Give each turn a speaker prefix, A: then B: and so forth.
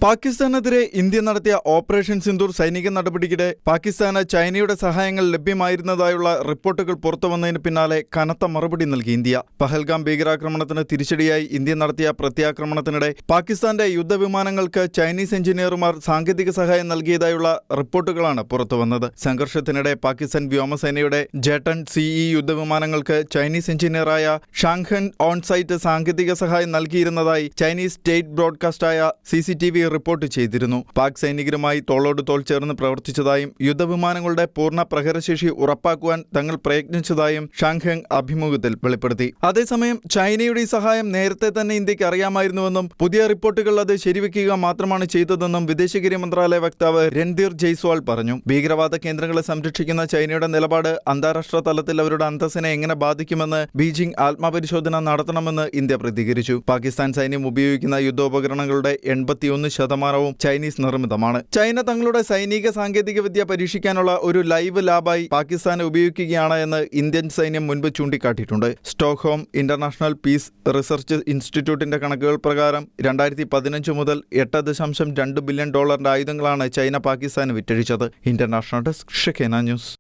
A: പാകിസ്ഥാനെതിരെ India നടത്തിയ operation Sindoor സൈനിക നടപടിക്കിടെ പാകിസ്ഥാന് ചൈനയുടെ സഹായങ്ങൾ ലഭ്യമായിരുന്നതായുള്ള റിപ്പോർട്ടുകൾ പുറത്തുവന്നതിന് പിന്നാലെ കനത്ത മറുപടി നൽകി ഇന്ത്യ. പഹൽഗാം ഭീകരാക്രമണത്തിന് തിരിച്ചടിയായി ഇന്ത്യ നടത്തിയ പ്രത്യാക്രമണത്തിനിടെ പാകിസ്ഥാന്റെ യുദ്ധവിമാനങ്ങൾക്ക് ചൈനീസ് എഞ്ചിനീയർമാർ സാങ്കേതിക സഹായം നൽകിയതായുള്ള റിപ്പോർട്ടുകളാണ് പുറത്തുവന്നത്. സംഘർഷത്തിനിടെ പാകിസ്ഥാൻ വ്യോമസേനയുടെ ജെട്ടൺ CE യുദ്ധവിമാനങ്ങൾക്ക് ചൈനീസ് എഞ്ചിനീയറായ ഷാങ്ഹൻ ഓൺസൈറ്റ് സാങ്കേതിക സഹായം നൽകിയിരുന്നതായി ചൈനീസ് സ്റ്റേറ്റ് ബ്രോഡ്കാസ്റ്റായ CCTV റിപ്പോർട്ട് ചെയ്തിരുന്നു. പാക് സൈനികരുമായി തോളോട് തോൾ ചേർന്ന് പ്രവർത്തിച്ചതായും യുദ്ധവിമാനങ്ങളുടെ പൂർണ്ണ പ്രഹരശേഷി ഉറപ്പാക്കുവാൻ തങ്ങൾ പ്രയത്നിച്ചതായും ഷാങ്ഹെങ് അഭിമുഖത്തിൽ വെളിപ്പെടുത്തി. അതേസമയം ചൈനയുടെ ഈ സഹായം നേരത്തെ തന്നെ ഇന്ത്യക്ക് അറിയാമായിരുന്നുവെന്നും പുതിയ റിപ്പോർട്ടുകൾ അത് ശരിവെക്കുക മാത്രമാണ് ചെയ്തതെന്നും വിദേശകാര്യ മന്ത്രാലയ വക്താവ് രൺധീർ ജയ്സ്വാൾ പറഞ്ഞു. ഭീകരവാദ കേന്ദ്രങ്ങളെ സംരക്ഷിക്കുന്ന ചൈനയുടെ നിലപാട് അന്താരാഷ്ട്ര തലത്തിൽ അവരുടെ അന്തസ്സിനെ എങ്ങനെ ബാധിക്കുമെന്ന് ബീജിംഗ് ആത്മപരിശോധന നടത്തണമെന്ന് ഇന്ത്യ പ്രതികരിച്ചു. പാകിസ്ഥാൻ സൈന്യം ഉപയോഗിക്കുന്ന യുദ്ധോപകരണങ്ങളുടെ 81% ചൈനീസ് നിർമ്മിതമാണ്. ചൈന തങ്ങളുടെ സൈനിക സാങ്കേതികവിദ്യ പരീക്ഷിക്കാനുള്ള ഒരു ലൈവ് ലാബായി പാകിസ്ഥാനെ ഉപയോഗിക്കുകയാണ് എന്ന് ഇന്ത്യൻ സൈന്യം മുൻപ് ചൂണ്ടിക്കാട്ടിയിട്ടുണ്ട്. സ്റ്റോക്ക്ഹോം ഇന്റർനാഷണൽ പീസ് റിസർച്ച് ഇൻസ്റ്റിറ്റ്യൂട്ടിന്റെ കണക്കുകൾ പ്രകാരം 2015 മുതൽ $8.2 ബില്യൺ ആയുധങ്ങളാണ് ചൈന പാകിസ്ഥാന് വിറ്റഴിച്ചത്. International desk ഷെഖേന news.